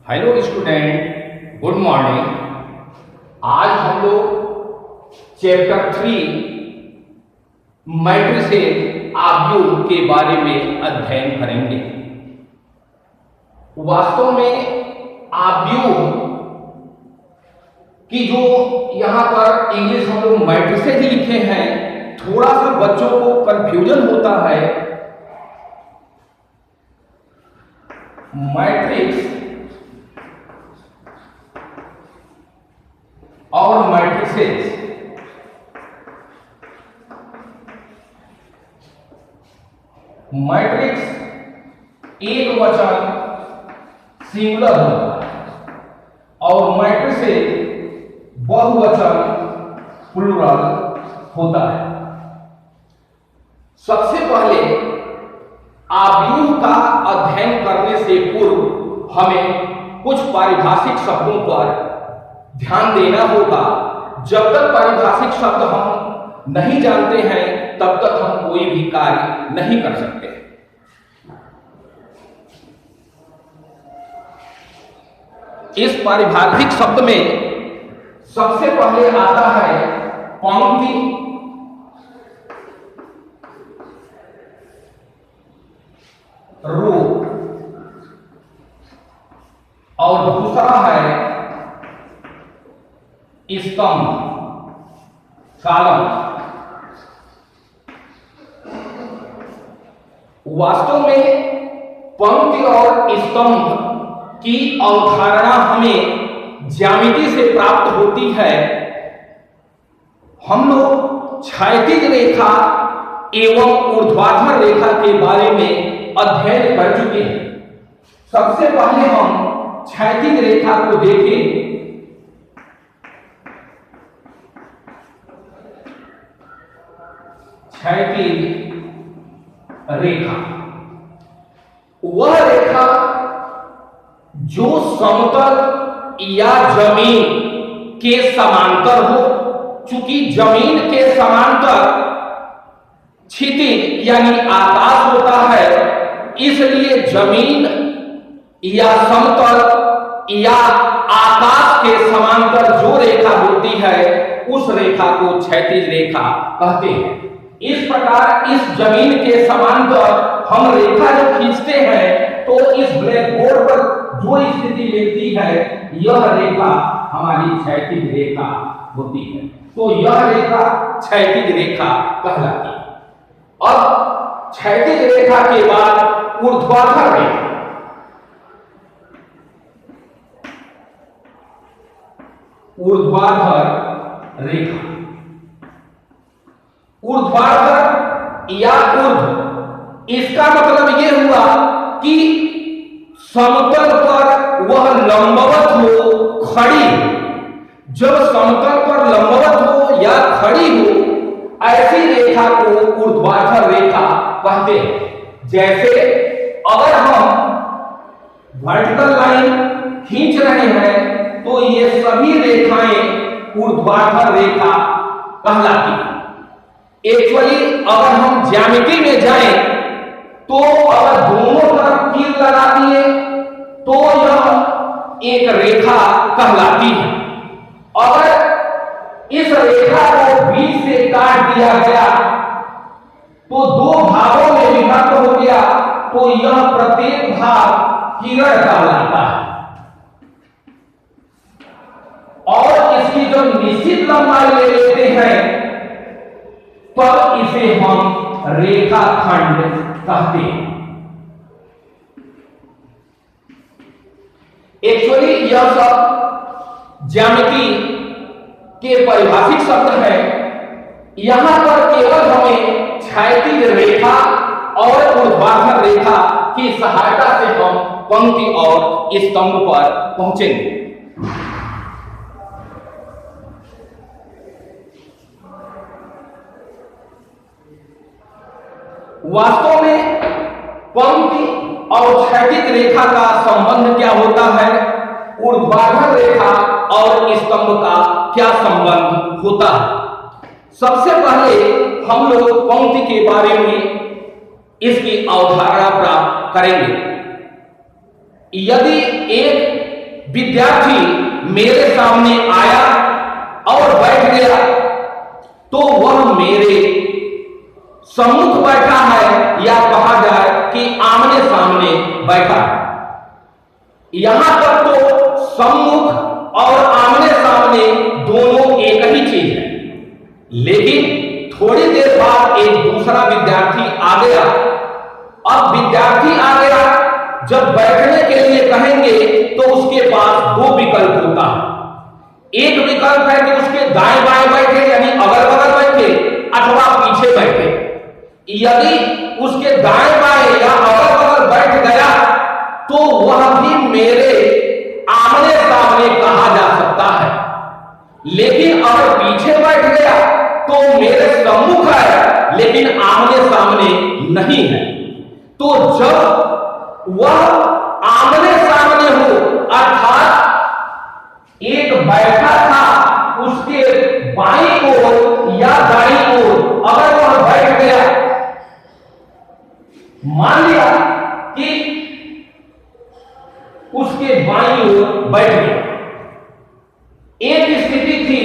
Hello student, good morning. आज हम लोग चैप्टर 3 मैट्रिसेस आव्यूह के बारे में अध्ययन करेंगे। वास्तव में आव्यूह की जो यहाँ पर इंग्लिश हम लोग मैट्रिसेस लिखे हैं, थोड़ा सा बच्चों को कंफ्यूजन होता है। मैट्रिक्स और मैट्रिसेस मैट्रिक्स एक वचन सिंगुलर होता है और मैट्रिसेस बहुवचन प्लूरल होता है। सबसे पहले आव्यूह का अध्ययन करने से पूर्व हमें कुछ पारिभाषिक शब्दों पर ध्यान देना होगा। जब तक पारिभाषिक शब्द हम नहीं जानते हैं तब तक हम कोई भी कार्य नहीं कर सकते। इस पारिभाषिक शब्द में सबसे पहले आता है पंक्ति, रो और दूसरा है स्तंभ, कॉलम। वास्तव में पंक्ति और स्तंभ की अवधारणा हमें ज्यामिति से प्राप्त होती है। हम लोग क्षैतिज रेखा एवं ऊर्ध्वाधर रेखा के बारे में अध्ययन कर चुके हैं। सबसे पहले हम क्षैतिज रेखा को देखें। क्षैतिज रेखा वह रेखा जो समतल या जमीन के समांतर हो। चूंकि जमीन के समांतर क्षितिज यानी आकाश होता है, इसलिए जमीन या समतल या आकाश के समांतर जो रेखा होती है उस रेखा को क्षैतिज रेखा कहते हैं। इस प्रकार इस जमीन के समांतर हम रेखा जो खींचते हैं तो इस ब्लैक बोर्ड पर जो स्थिति मिलती है यह रेखा हमारी क्षैतिज रेखा होती है। तो यह रेखा क्षैतिज रेखा कहलाती है। अब क्षैतिज रेखा के बाद ऊर्ध्वाधर रेखा। ऊर्ध्वाधर रेखा, ऊर्ध्वाधर या ऊर्ध्व, इसका मतलब यह हुआ कि समतल पर वह लंबवत हो, खड़ी हो। जब समतल पर लंबवत हो या खड़ी हो, ऐसी रेखा को ऊर्ध्वाधर रेखा कहते हैं। जैसे अगर हम वर्टिकल लाइन खींच रहे हैं तो ये सभी रेखाएं ऊर्ध्वाधर रेखा कहलाती हैं। एक्चुअली अगर हम ज्यामिति में जाएं तो अगर दोनों तरफ तीर लगा दिए तो यह एक रेखा कहलाती है। अगर इस रेखा को बीच से काट दिया गया तो दो भागों में विभक्त हो गया तो यह प्रत्येक भाग किरण कहलाता है। और इसकी जो निश्चित लंबाई ले लेते हैं तब इसे हम रेखाखंड कहते हैं। एक्चुअली यह सब ज्यामिति के परिभाषिक शब्द है। यहां पर केवल हमें क्षैतिज रेखा और ऊर्ध्वाधर रेखा की सहायता से हम पंक्ति और स्तंभ पर पहुंचेंगे। वास्तव में पंक्ति और क्षैतिज रेखा का संबंध क्या होता है, ऊर्ध्वाधर रेखा और स्तंभ का क्या संबंध होता है। सबसे पहले हम लोग पंक्ति के बारे में इसकी अवधारणा प्राप्त करेंगे। यदि एक विद्यार्थी मेरे सामने आया और बैठ गया तो वह मेरे सम्मुख बैठा है या कहा जाए कि आमने सामने बैठा। यहां तक तो सम्मुख और आमने सामने दोनों एक ही चीज है, लेकिन थोड़ी देर बाद एक दूसरा विद्यार्थी आ गया। अब विद्यार्थी आ गया, जब बैठने के लिए कहेंगे तो उसके पास दो विकल्प होता है। एक विकल्प है कि उसके दाएं बाएं बैठे यानी अगल बगल बैठे अथवा पीछे बैठे। यदि उसके दाएं बाएं या अगल बगल बैठ गया तो वह भी मेरे आमने सामने कहा जा सकता है, लेकिन अगर पीछे बैठ गया तो मेरे सम्मुख है लेकिन आमने सामने नहीं है। तो जब वह आमने सामने हो अर्थात एक बैठा था उसके बाईं ओर या दाईं ओर अगर वह बैठ गया, मान लिया कि उसके बाईं ओर बैठ गया, एक स्थिति थी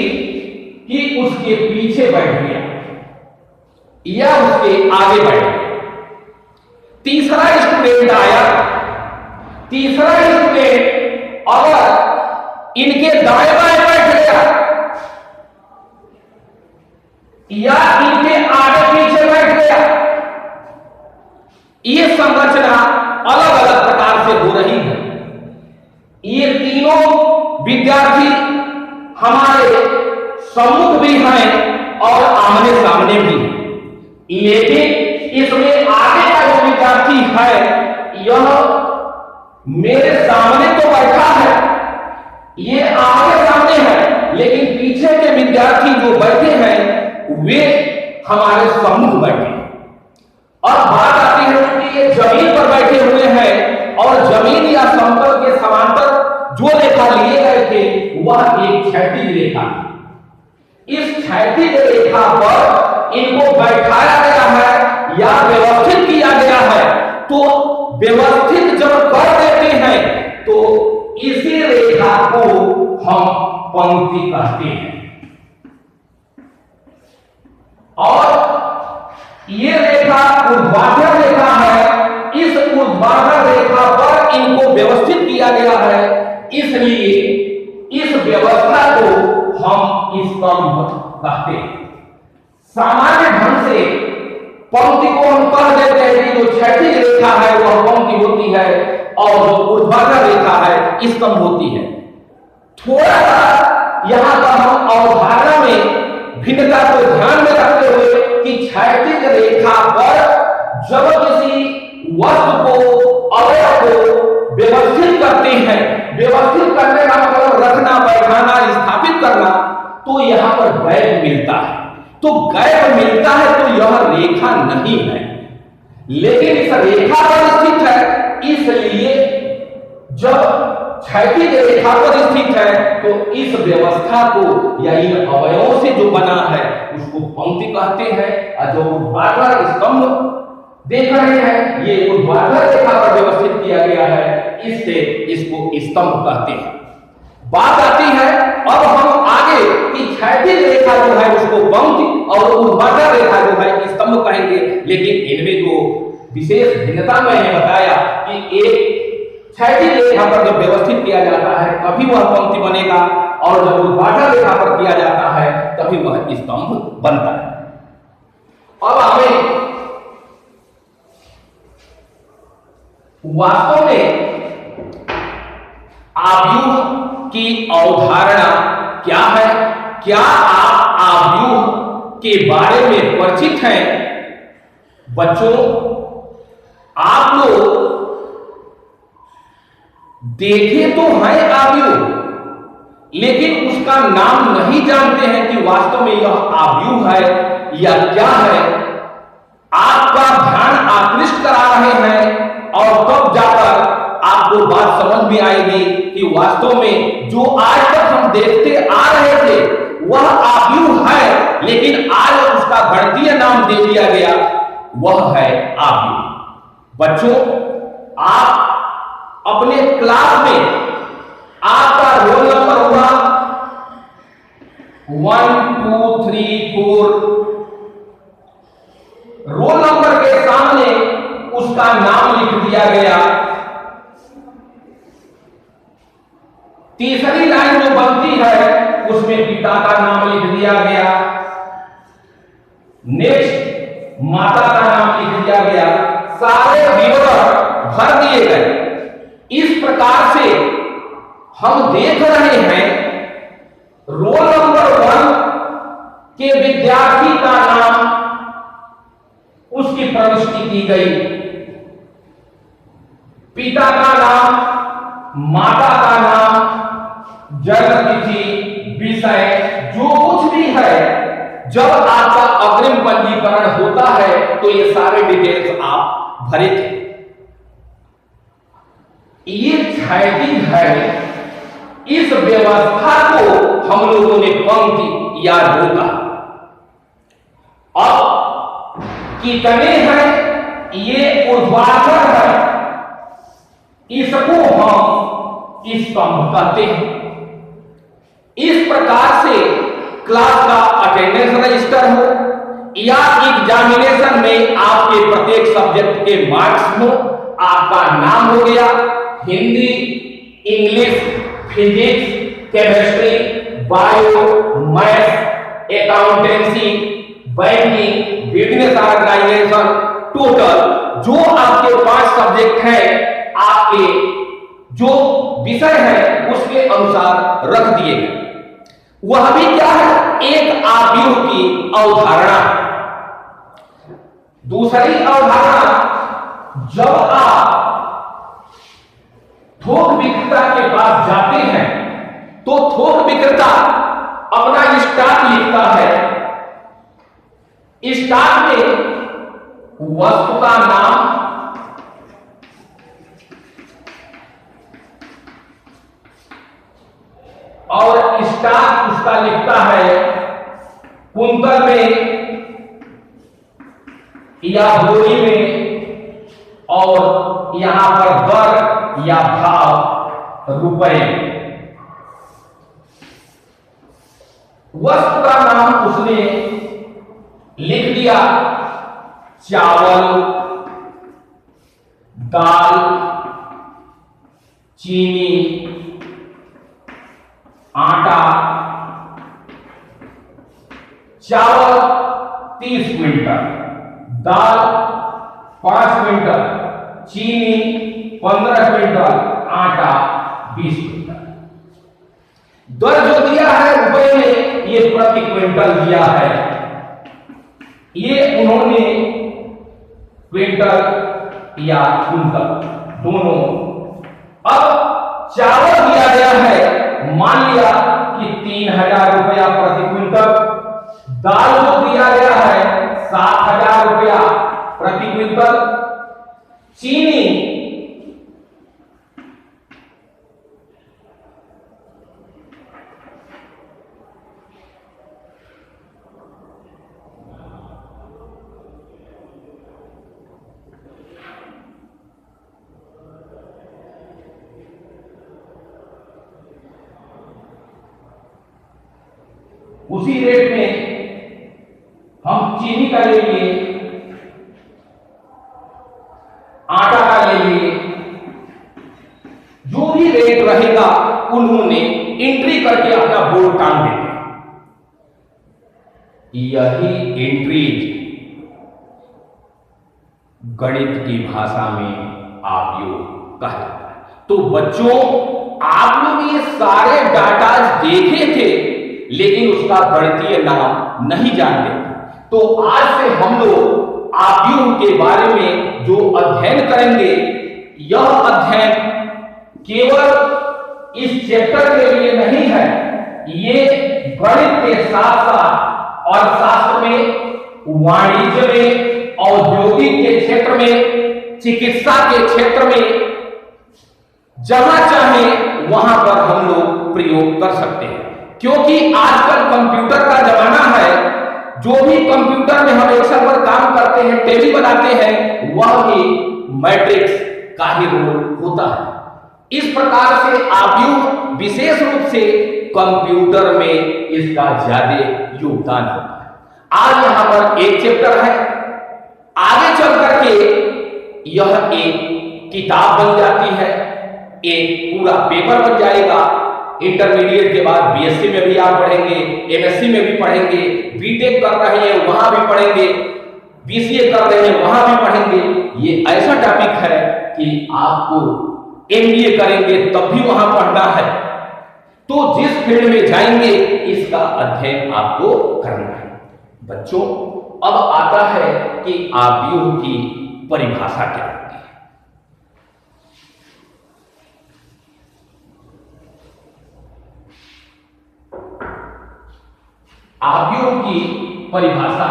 कि उसके पीछे बैठ गया या उसके आगे बैठ गया। तीसरा स्टूडेंट आया, तीसरा स्टूडेंट अगर इनके दाएं बाएं बैठ गया या इनके आगे पीछे बैठ गया, ये संरचना अलग अलग प्रकार से हो रही है। ये तीनों विद्यार्थी हमारे सम्मुख भी हैं और आमने सामने भी, लेकिन इसमें आगे का जो विद्यार्थी है यह मेरे सामने तो बैठा है, ये आगे सामने है, लेकिन पीछे के विद्यार्थी जो बैठे हैं वे हमारे सम्मुख बैठे। और बात आती है कि ये जमीन पर बैठे हुए हैं और जमीन या समतल के समांतर जो रेखा लिए गए थे वह एक क्षैतिज रेखा। इस क्षैतिज रेखा पर इनको बैठाया गया है या व्यवस्थित किया गया है। तो व्यवस्थित जब कर देते हैं तो इसी रेखा को हम पंक्ति कहते हैं। और ये रेखा ऊर्ध्वाधर रेखा है, इस ऊर्ध्वाधर रेखा पर इनको व्यवस्थित किया गया है, इसलिए इस व्यवस्था को हम स्तंभ कहते हैं। सामान्य ढंग से पंक्ति को हम कह देते हैं कि जो क्षैतिज रेखा है वह पंक्ति होती है और जो ऊर्ध्वाधर रेखा है स्तंभ होती है। थोड़ा सा यहां पर हम अवधारणा में भिन्नता को ध्यान में रखते हुए कि क्षैतिज रेखा पर जब किसी वस्तु को अवयव को व्यवस्थित करते हैं, व्यवस्थित करने का मतलब रखना, बैठाना, स्थापित करना, तो यहां पर गैप मिलता है। तो गैप मिलता है तो यह रेखा नहीं है, लेकिन इस रेखा पर स्थित है, इसलिए जब क्षैतिज रेखा पर स्थित है तो इस व्यवस्था को या इन अवयवों से जो बना है उसको पंक्ति कहते हैं। और जो ऊर्ध्वाधर स्तंभ देख रहे हैं ये ऊर्ध्वाधर रेखा पर व्यवस्थित किया गया है, इससे इसको स्तंभ कहते हैं। बात आती है अब हम आगे कि क्षैतिज रेखा जो है उसको पंक्ति और ऊर्ध्वाधर रेखा जो है स्तंभ कहेंगे, लेकिन इनमें जो विशेष भिन्नता मैंने बताया कि एक क्षैतिज रेखा पर जब व्यवस्थित किया जाता है तभी वह पंक्ति बनेगा और जब ऊर्ध्वाधर रेखा पर किया जाता है तभी वह स्तंभ बनता है। अब हमें वास्तव में आव्यूह की अवधारणा क्या है, क्या आप आव्यूह के बारे में परिचित हैं? बच्चों, आप लोग देखे तो है आव्यूह, लेकिन उसका नाम नहीं जानते हैं कि वास्तव में यह आव्यूह है या क्या है। आपका ध्यान आकृष्ट करा रहे हैं और तब जाकर आपको बात समझ में आएगी कि वास्तव में जो आज तक हम देखते आ रहे थे वह आव्यूह है, लेकिन आज उसका गणितीय नाम दे दिया गया, वह है आव्यूह। बच्चों, आप अपने क्लास में आपका रोल नंबर हुआ 1 2 3 4। रोल नंबर के सामने उसका नाम लिख दिया गया। तीसरी लाइन जो बनती है उसमें पिता का नाम लिख दिया गया। नेक्स्ट माता का नाम लिख दिया गया। सारे विवरण भर दिए गए। इस प्रकार से हम देख रहे हैं रोल नंबर 1 के विद्यार्थी का नाम, उसकी प्रविष्टि की गई, पिता का नाम, माता का नाम, जन्म तिथि, विषय, जो कुछ भी है। जब आपका अग्रिम पंजीकरण होता है तो ये सारे डिटेल्स आप भरे थे। ये क्षैतिज है। इस व्यवस्था को हम लोगों ने पंक्ति या रोका। अब कितने हैं ये ऊर्ध्वाधर है, इसको हम स्तंभ कहते हैं। इस प्रकार से क्लास का अटेंडेंस रजिस्टर हो या एग्जामिनेशन में आपके प्रत्येक सब्जेक्ट के मार्क्स हो, आपका नाम हो गया, Hindi, English, physics, chemistry, bio, math, accountancy, banking, business organisation, total जो आपके 5 सब्जेक्ट हैं, आपके जो विषय है उसके अनुसार रख दिए गए। वह भी क्या है? एक आव्यूह की अवधारणा। दूसरी अवधारणा, जब आप थोक विक्रेता के पास जाते हैं तो थोक विक्रेता अपना स्टॉक लिखता है। स्टॉक में वस्तु का नाम, और स्टॉक उसका लिखता है कुंतल में या बोरी में, और यहां पर दर या भाव रुपए। वस्तु का नाम उसने लिख दिया, चावल, दाल, चीनी, आटा। चावल 30 क्विंटल, दाल 5 क्विंटल, चीनी 15 क्विंटल, आटा 20 क्विंटल। दर जो दिया है रुपए में, ये प्रति क्विंटल दिया है। ये उन्होंने क्विंटल या कुंतल दोनों। अब चावल दिया गया है, मान लिया कि 3000 रुपया प्रति क्विंटल। दाल जो दिया गया है 7000 रुपया प्रति क्विंटल। चीनी उसी रेट में हम चीनी का ले लिए, आटा का ले लिए, जो भी रेट रहेगा उन्होंने एंट्री करके अपना बोर्ड टांग देते। यही एंट्रीज गणित की भाषा में आव्यूह कहा जाता है। तो बच्चों, आप लोग ये सारे डाटा देखे थे लेकिन उसका गणितीय नाम नहीं जानते। तो आज से हम लोग आव्यूह के बारे में जो अध्ययन करेंगे, यह अध्ययन केवल इस चैप्टर के लिए नहीं है, ये गणित के साथ साथ अर्थशास्त्र में, वाणिज्य में, औद्योगिक के क्षेत्र में, चिकित्सा के क्षेत्र में, जहां चाहे वहां पर हम लोग प्रयोग कर सकते हैं। क्योंकि आजकल कंप्यूटर का जमाना है। जो भी कंप्यूटर में हम एक्सेल पर काम करते हैं, टेबल बनाते हैं, वह भी मैट्रिक्स का ही रोल होता है। इस प्रकार से आव्यूह विशेष रूप से कंप्यूटर में इसका ज्यादा योगदान होता है। आज यहां पर एक चैप्टर है, आगे चल करके यह एक किताब बन जाती है, एक पूरा पेपर बन जाएगा। इंटरमीडिएट के बाद बीएससी में भी आप पढ़ेंगे, एमएससी में भी पढ़ेंगे, बीटेक कर रहे हैं वहां भी पढ़ेंगे, बीसीए कर रहे हैं वहां भी पढ़ेंगे। ये ऐसा टॉपिक है कि आपको एमबीए करेंगे तब भी वहां पढ़ना है। तो जिस फील्ड में जाएंगे इसका अध्ययन आपको करना है। बच्चों, अब आता है कि आव्यूह की परिभाषा क्या होती है। आव्यूह की परिभाषा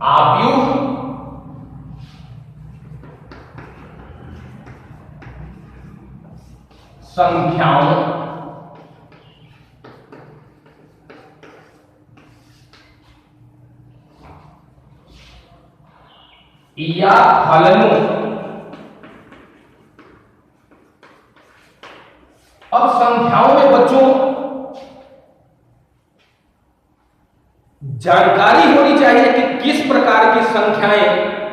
आव्यूह संख्याओं या फलनों, अब संख्याओं में बच्चों जानकारी होनी चाहिए कि किस प्रकार की संख्याएं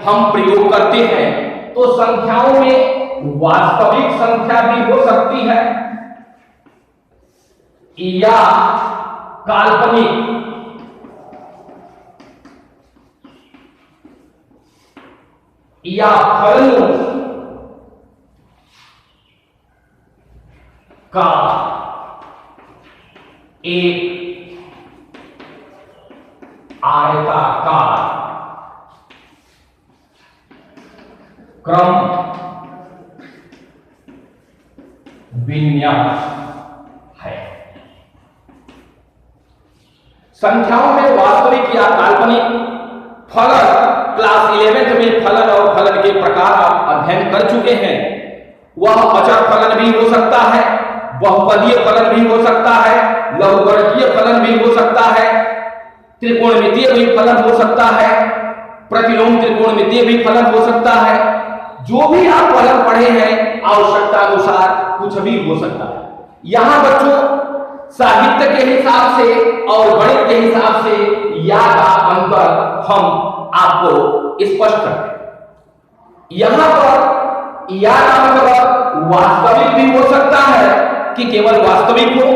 हम प्रयोग करते हैं। तो संख्याओं में वास्तविक संख्या भी हो सकती है या काल्पनिक या फलनों का एक आयताकार क्रम विन्यास है। संख्याओं में वास्तविक या काल्पनिक फलन, क्लास 11th में फलन और फलन के प्रकार आप अध्ययन कर चुके हैं। वह अचर फलन भी हो सकता है, बहुपदीय फलन भी हो सकता है, लघुगणकीय फलन भी हो सकता है, त्रिकोणमितीय भी फलन हो सकता है, प्रतिलोम त्रिकोणमितीय भी फलन हो सकता है। जो भी आप फलन पढ़े हैं आवश्यकता अनुसार कुछ भी हो सकता है। यहां बच्चों साहित्य के हिसाब से और गणित के हिसाब से या का अंतर हम आपको स्पष्ट करते। यहां पर या का मतलब वास्तविक भी हो सकता है कि केवल वास्तविक हो,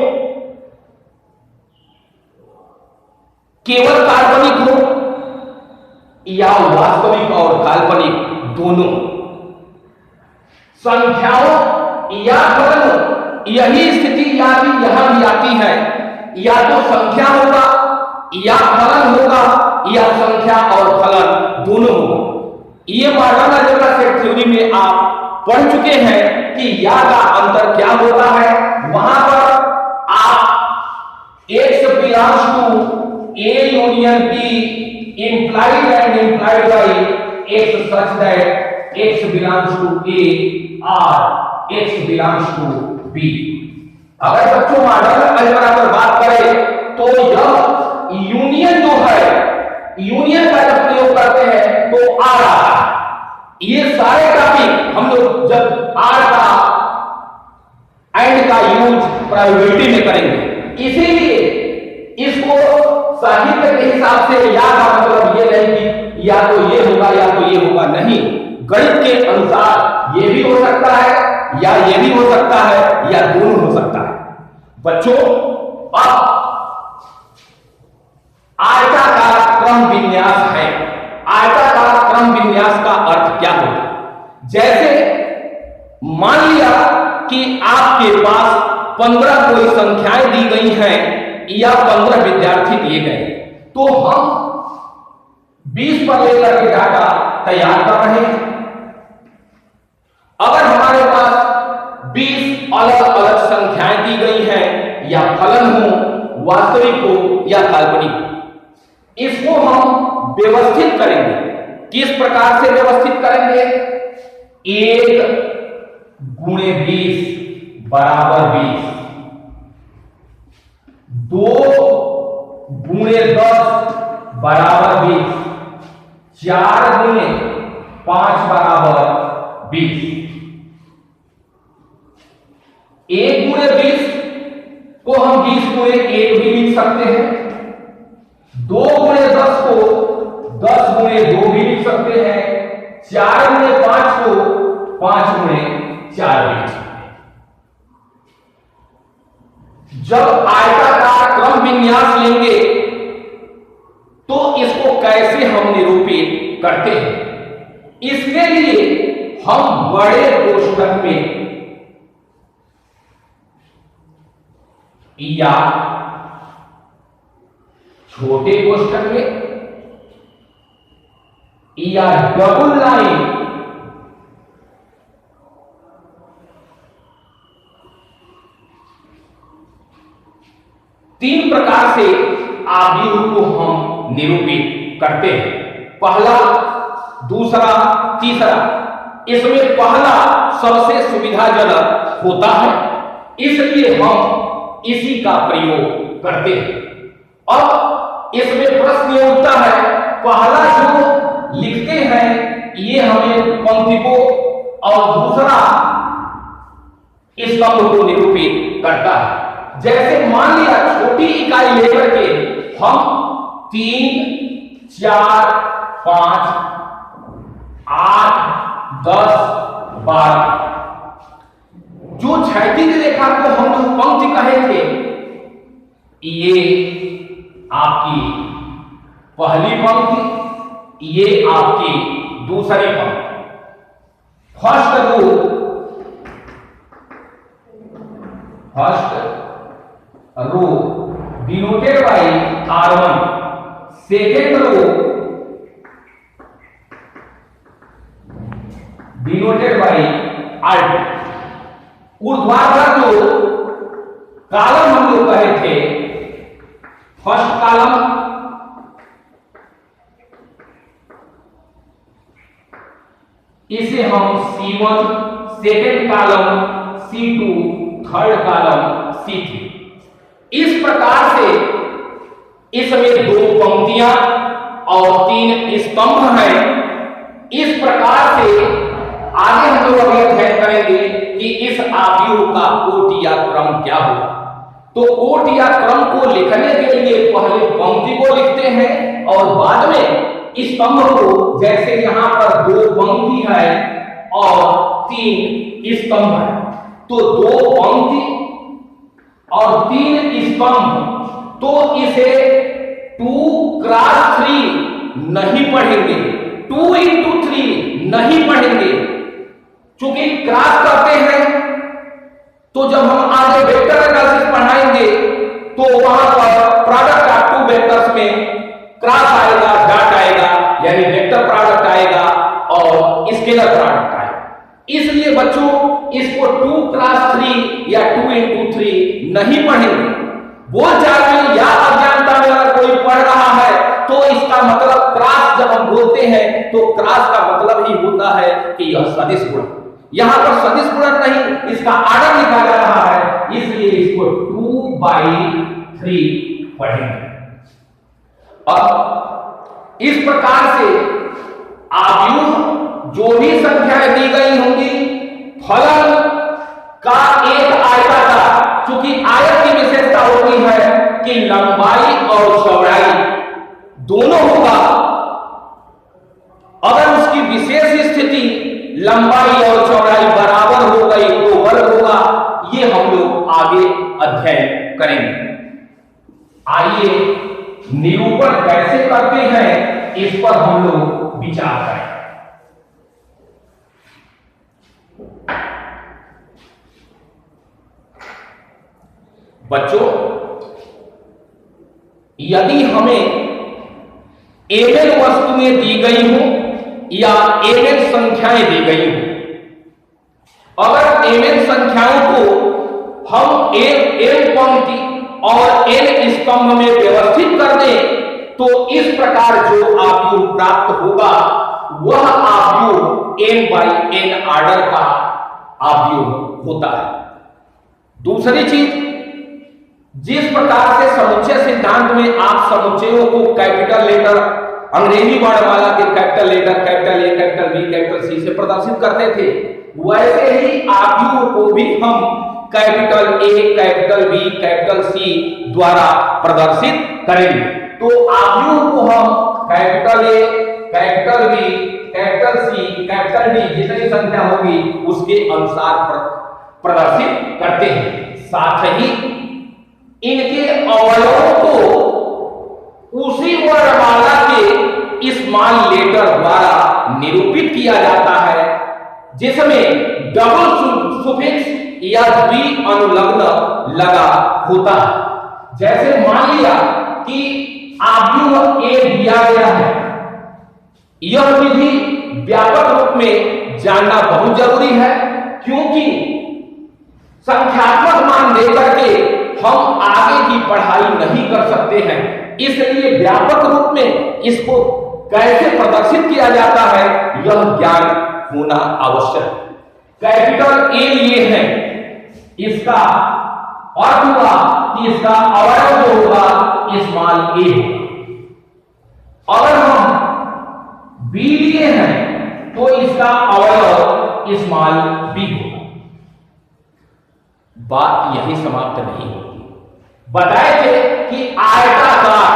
केवल काल्पनिक हो, या वास्तविक और काल्पनिक दोनों। संख्याओं या फलन, यही स्थिति यहां भी आती है। या तो संख्या होगा या फलन होगा या संख्या और फलन दोनों होगा। ये मॉडर्न अलजेब्रा सेट थ्योरी में आप पढ़ चुके हैं कि या का अंतर क्या होता है। वहां पर आप x belongs to A union B implied and implied by x such that x belongs to A और x belongs to B। अगर बच्चों मॉडर्न अलजेब्रा पर बात करें तो यह यूनियन जो है, यूनियन का जब प्रयोग करते हैं तो आर आता है। ये सारे टॉपिक हम लोग जब आर का एंड का यूज प्रोबेबिलिटी में करेंगे। इसीलिए इसको साहित्य के हिसाब से या का मतलब ये नहीं कि या तो ये होगा या तो ये होगा, नहीं। गणित के अनुसार ये भी हो सकता है या ये भी हो सकता है या दोनों हो सकता है। बच्चों, अब आयताकार क्रम विन्यास है। आयताकार क्रम विन्यास का अर्थ क्या होता है? जैसे मान लिया कि आपके पास 15 कोई संख्याएं दी गई हैं या 15 विद्यार्थी दिए गए, तो हम 20 पर लेकर के डाटा तैयार कर रहे हैं। अगर हमारे पास 20 अलग अलग संख्याएं दी गई हैं या फलन हो, वास्तविक हो या काल्पनिक, इसको हम व्यवस्थित करेंगे। किस प्रकार से व्यवस्थित करेंगे? 1 गुणे 20 बराबर 20, 2 गुणे 10 बराबर 20, 4 गुणे 5 बराबर 20। 1 गुणे 20 को हम 20 गुणे 1 भी लिख सकते हैं। 2 गुणे 10 को 10 गुणे 2 भी लिख सकते हैं। 4 गुणे 5 को 5 गुणे 4 भी लिख सकते हैं। जब आयताकार क्रम विन्यास लेंगे तो इसको कैसे हम निरूपित करते हैं, इसके लिए हम बड़े कोष्ठक में या छोटे कोष्ठक में या डबल लाइन तीन प्रकार से आव्यूह को हम निरूपित करते हैं। पहला, दूसरा, तीसरा। इसमें पहला सबसे सुविधाजनक होता है, इसलिए हम इसी का प्रयोग करते हैं। अब इसमें प्रश्न ये उठता है, पहला जो लिखते हैं ये हमें पंक्ति को और दूसरा स्तंभ को निरूपित करता है। जैसे मान लिया छोटी इकाई लेकर के हम 3, 4, 5, 8, 10, 12 जो क्षैतिज रेखा को हम लोग पंक्ति कहे थे, ये आपकी पहली पंक्ति, ये आपकी दूसरी पंक्ति। First row denoted by R1, second row denoted by R2। ऊर्ध्वाधर जो कॉलम हम लोग कहे थे, फर्स्ट कॉलम, इसे हम C1, second column C2, third column C3। इस प्रकार से इसमें 2 पंक्तियां और 3 स्तंभ हैं। इस प्रकार से आगे हम लोग अभी अध्ययन करेंगे कि इस आव्यूह का कोट या क्रम क्या होगा। तो कोट या क्रम को लिखने के लिए पहले पंक्ति को लिखते हैं और बाद में स्तंभ को, जैसे यहां पर 2 पंक्ति है और 3 स्तंभ है, तो 2 पंक्ति और 3 स्तंभ, तो इसे 2x3 नहीं पढ़ेंगे, 2x3 नहीं पढ़ेंगे, क्योंकि क्रॉस करते हैं तो जब हम आगे वेक्टर एनालिसिस पढ़ाएंगे तो वहां पर प्रोडक्ट ऑफ 2 वेक्टर्स में क्रॉस आएगा, डॉट आएगा, यानी वेक्टर प्रोडक्ट आएगा और स्केलर प्रोडक्ट आएगा। इसलिए बच्चों इसको 2x3 या 2x3 नहीं पढ़ेंगे। बोल जाए या अज्ञानता में अगर कोई पढ़ रहा है तो इसका मतलब क्रॉस जब हम बोलते हैं तो क्रॉस का मतलब ही होता है कि यह सदिश गुणन। यहां पर सदिश गुणन नहीं, इसका आर्डर लिखा जा रहा है, इसलिए इसको 2/3 पढ़ेंगे। अब इस प्रकार से आव्यूह जो भी संख्याएं दी गई होंगी, फलन का एक आयताकार, क्योंकि आयत की विशेषता होती है कि लंबाई और चौड़ाई दोनों होगा। अगर उसकी विशेष स्थिति लंबाई और चौड़ाई बराबर हो गई तो वर्ग होगा। ये हम लोग आगे अध्ययन करेंगे। आइए निरूपण कैसे करते हैं इस पर हम लोग विचार करें। बच्चों, यदि हमें एन वस्तुएं दी गई हो या एन संख्याएं दी गई हो, अगर एन संख्याओं को हम एन पंक्ति और एन स्तंभ में व्यवस्थित कर दें तो इस प्रकार जो आव्यूह प्राप्त होगा वह आव्यूह n/n ऑर्डर का आव्यूह होता है। दूसरी चीज, जिस प्रकार से समुच्चय सिद्धांत में आप समुच्चयों को कैपिटल लेटर अंग्रेजी वर्णमाला के capital letter capital A capital B capital C से प्रदर्शित करते थे, वैसे ही आव्यूह को भी हम capital A capital B capital C द्वारा प्रदर्शित करेंगे। तो आव्यूह को हम capital A capital B capital C capital D जितनी संख्या होगी उसके अनुसार प्रदर्शित करते हैं। साथ ही इनके अवयवों को उसी वर्णमाला के स्मॉल लेटर द्वारा निरूपित किया जाता है, जिसमें डबल सुफिक्स या द्वि अनुलग्न लगा होता है। जैसे मान लिया कि आव्यूह ए दिया गया है, यह विधि व्यापक रूप में जानना बहुत जरूरी है, क्योंकि संख्यात्मक मान देकर के हम आगे की पढ़ाई नहीं कर सकते हैं। इसलिए व्यापक रूप में इसको कैसे प्रदर्शित किया जाता है यह ज्ञान होना आवश्यक है। कैपिटल ए लिए है, इसका अर्थ हुआ कि इसका अवयव जो होगा स्मॉल ए होगा। अगर हम बी लिए हैं तो इसका अवयव स्मॉल बी होगा। बात यही समाप्त नहीं होती। बताए थे कि आयताकार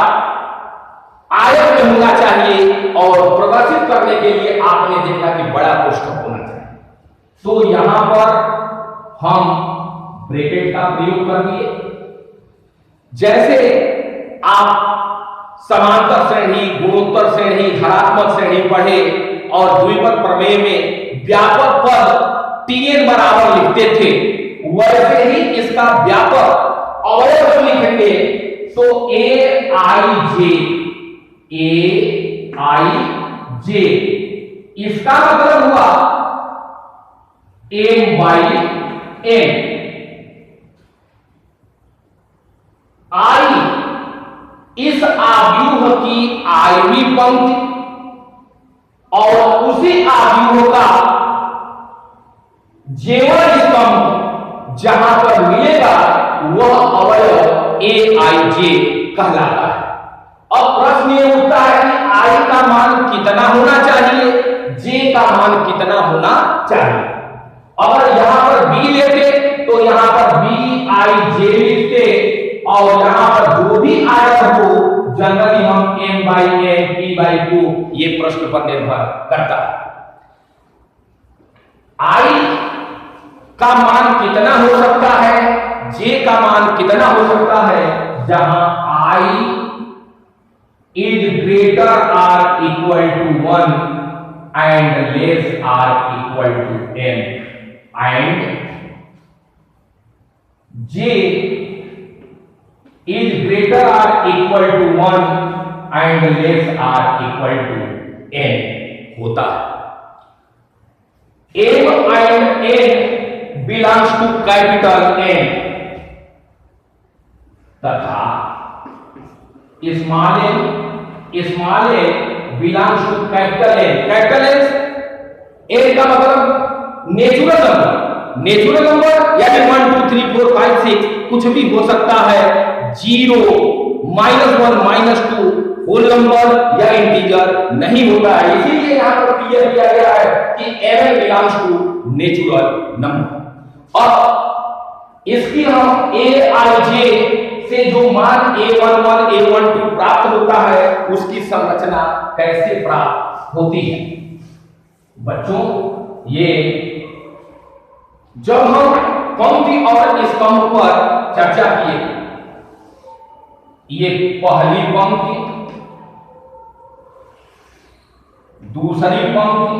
आयत में होना चाहिए और प्रदर्शित करने के लिए आपने देखा कि बड़ा कोष्ठक होना चाहिए। तो यहां पर हम ब्रैकेट का प्रयोग कर दिए। जैसे आप समांतर श्रेणी, गुणोत्तर श्रेणी, हरात्मक श्रेणी पढ़े और द्विपद प्रमेय में व्यापक पद tn बराबर लिखते थे, वैसे ही इसका व्यापक अवयव लिखेंगे तो ए आई जे, इसका मतलब हुआ m बाई n। आई इस आव्यूह की आयवी पंक्ति और उसी आव्यूह का जेवर स्तंभ जहां पर मिलेगा वह अवयव ए आई जे कहलाता है। अब प्रश्न ये उठता है कि आई का मान कितना होना चाहिए, जे का मान कितना होना चाहिए। अगर यहां पर बी लेते तो यहां पर बी आई जे लिखते और यहां पर जो भी आया हो जनरली हम m by n p by 2 ये प्रश्न पर निर्भर करता है। आई का मान कितना हो सकता है, जे का मान कितना हो सकता है, जहां I is greater or equal to 1 and less or equal to n and J is greater or equal to 1 and less or equal to n होता है। m and n belongs to capital N तथा small n belongs to capital N। Capital N का मतलब natural number यानी 1 2 3 4 5 6 कुछ भी हो सकता है, 0 -1 -2 होल नंबर या इंटीजर नहीं होता है। इसीलिए यहां पर क्लियर किया गया है कि m belongs to natural number. अब इसकी हम aij से जो मान a11 a12 प्राप्त होता है उसकी संरचना कैसे प्राप्त होती है। बच्चों ये जब हम पंक्ति और स्तंभ पर चर्चा किए, ये पहली पंक्ति, दूसरी पंक्ति,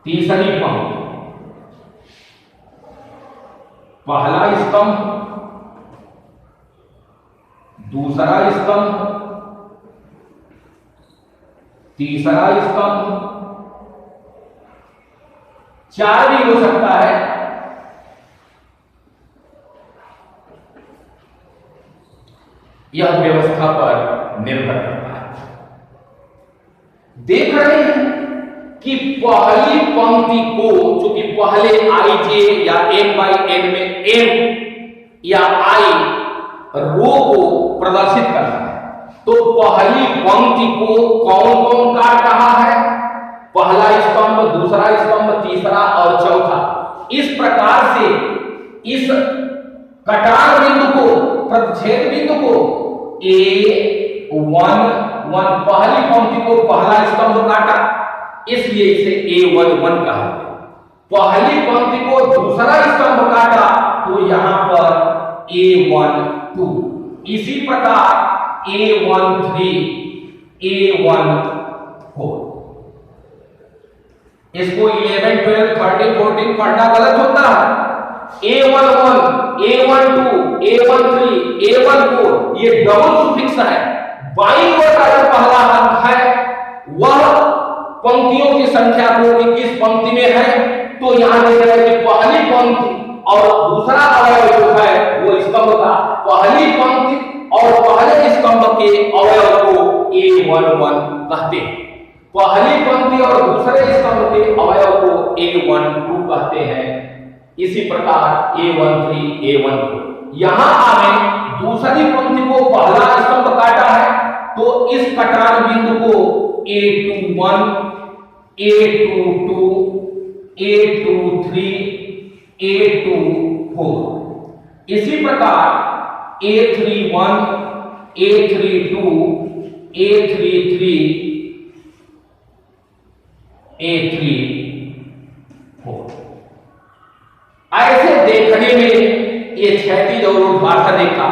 तीसरी पंक्ति, पहला स्तंभ, दूसरा स्तंभ, तीसरा स्तंभ, 4 भी हो सकता है। यह व्यवस्था पर निर्भर करता है। देख रहे हैं कि पहली पंक्ति को, चूंकि पहले आई जे या m बाई n में m या i रो को प्रदर्शित करता है, तो पहली पंक्ति को कौन कौन काट रहा है? पहला स्तंभ, दूसरा स्तंभ, तीसरा और चौथा। इस प्रकार से इस कटान बिंदु को, प्रतिच्छेद बिंदु को A11, पहली पंक्ति को पहला स्तंभ काटा, इसलिए इसे A11 कहा गया। पहली पंक्ति को दूसरा स्तंभ काटा तो यहां पर A12। इसी प्रकार A13, A14। इसको 11, 12, 13, 14 पढ़ना गलत होता है। A11, A12, A13, A14 ये डबल सुफिक्स है। बाईं ओर का जो पहला अंक है वह पंक्तियों की संख्या को कि किस पंक्ति में है, तो यहां देख रहे हैं कि पहली पंक्ति और दूसरा अवयव जो है वो स्तंभ का, पहली पंक्ति और पहले स्तंभ के अवयव को A11 कहते हैं। पहली पंक्ति और दूसरे स्तंभ के अवयव को A12 कहते हैं। इसी प्रकार A13, A14। यहां हमें दूसरी पंक्ति को पहला स्तंभ काटा है तो इस कटान बिंदु को A21, A22, A23, A24। इसी प्रकार A31, A32, A33, A34। ऐसे देखने में ये क्षैतिज और ऊर्ध्वाधर रेखा,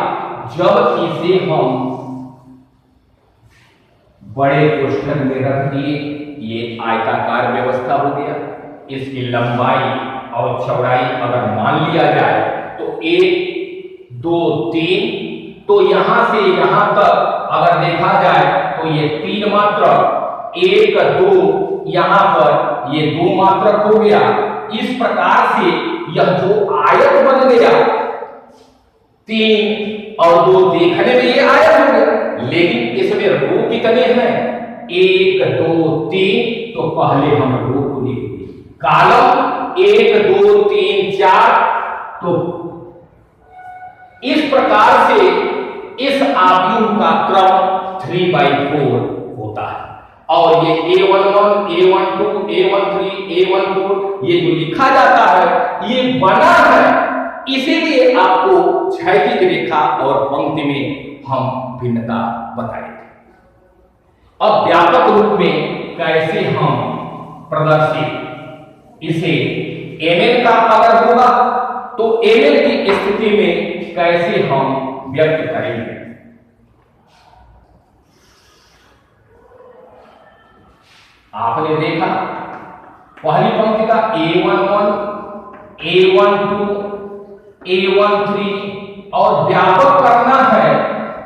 जब इसे हम बड़े कोष्ठक में रख दिए, ये आयताकार व्यवस्था हो गया। इसकी लंबाई और चौड़ाई अगर मान लिया जाए तो 1, 2, 3, तो यहां से यहां तक अगर देखा जाए तो ये 3 मात्रक, 1, 2, यहां पर ये 2 मात्रक हो गया। इस प्रकार से यह जो आयत बन गया, 3 और 2 देखने में ये आयत हो गया, लेकिन इसमें रो कितने हैं? 1, 2, 3। तो पहले हम रो को लिख दिए, कॉलम 1, 2, 3, 4। तो इस प्रकार से इस आव्यूह का क्रम 3/4 होता है। और ये A11, A12, A13, A14 ये जो लिखा जाता है ये बना है, इसीलिए आपको क्षैतिज रेखा और पंक्ति में हम भिन्नता बताएंगे। अब व्यापक रूप में कैसे हम प्रदर्शित इसे ML का अगर होगा तो ML की स्थिति में कैसे हम व्यक्त करेंगे। आपने देखा पहली पंक्ति का A11, A12, A13 और व्यापक करना है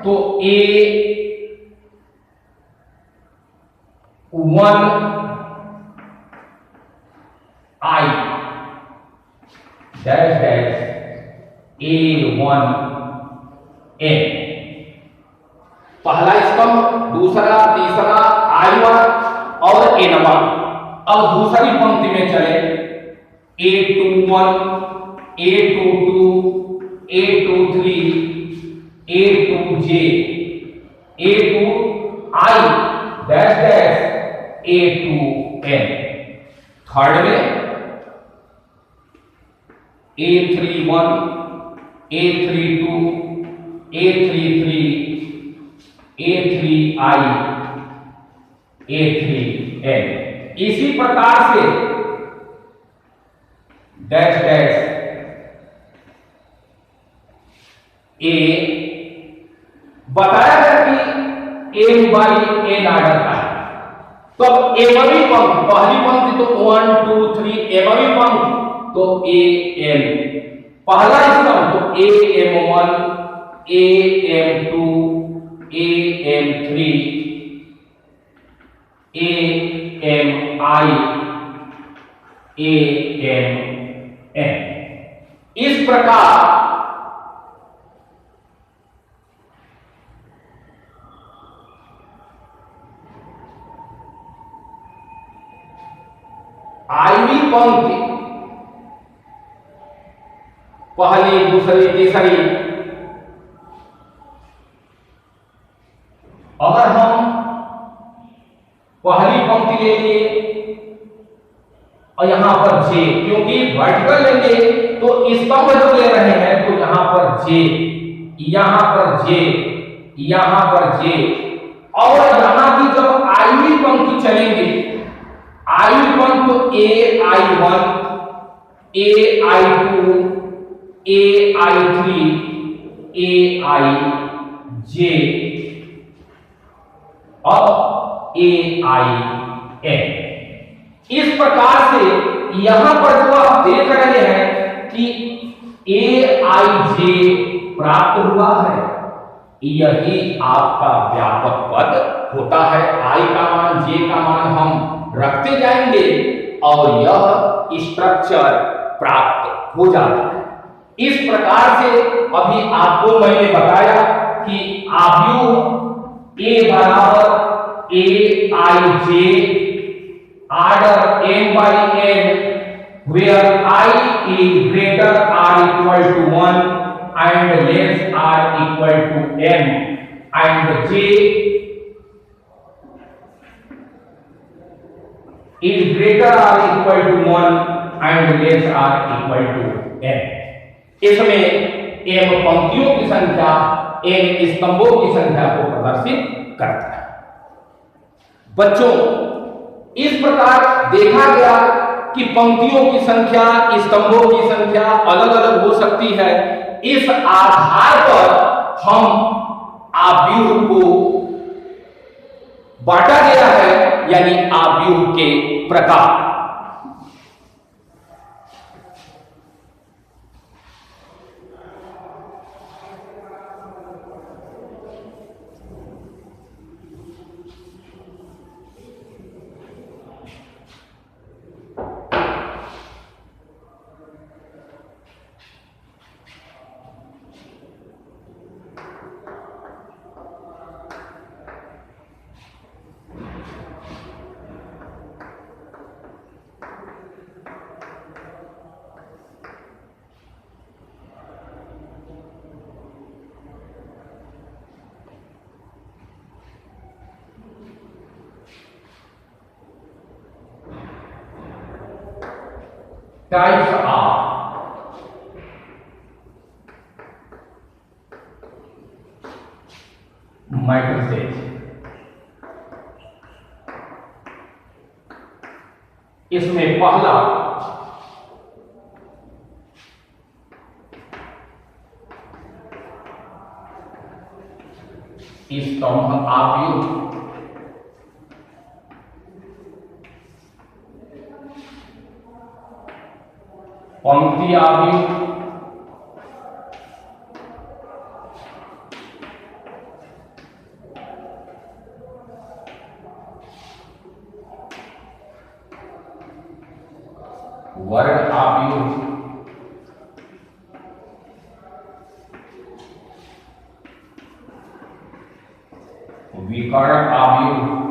तो A1I डैश डैश A1N। पहला स्तंभ, दूसरा, तीसरा, I1 और N1। अब दूसरी पंक्ति में चले, A21, A22, A23, A2J, A2I dash dash A2N। Third में A31, A32, A33, A3I, A3N। इसी प्रकार से डैश डैश A बताया गया कि M/N आर्डर का है। तो अब एमवी पंक्ति, पहली पंक्ति तो 1, 2, 3 एमवी पंक्ति तो AM, पहला स्तंभ तो AM1, AM2, AM3, AMI, AMN। इस प्रकार आईवी पंक्ति पहली, दूसरी, तीसरी पहली पंक्ति लेंगे और यहां पर जे, क्योंकि वर्टिकल लेंगे तो स्तंभ जो ले रहे हैं तो यहां पर जे, यहां पर जे, यहां पर जे, और यहां की जब आईवी पंक्ति चलेंगे, आईवी पंक्ति तो AI1, AI2, AI3, AIJ और AIN। इस प्रकार से यहां पर जो आप देख रहे हैं कि AIJ प्राप्त हुआ है, यही आपका व्यापक पद होता है। I का मान, J का मान हम रखते जाएंगे और यह स्ट्रक्चर प्राप्त हो जाता है। इस प्रकार से अभी आपको मैंने बताया कि आव्यूह A बराबर AIJ order n by n, where I is greater or equal to 1 and less or equal to n, and j is greater or equal to 1 and less or equal to n। इसमें m पंक्तियों की संख्या n स्तंभों की संख्या को प्रदर्शित करता है। बच्चों, इस प्रकार देखा गया कि पंक्तियों की संख्या, स्तंभों की संख्या अलग अलग हो सकती है। इस आधार पर हम आव्यूह को बांटा गया है, यानी आव्यूह के प्रकार। Types are matrices। इसमें पहला स्तंभ आव्यूह, पंक्ति आव्यूह, वर्ण आव्यूह, विकर्ण आव्यूह,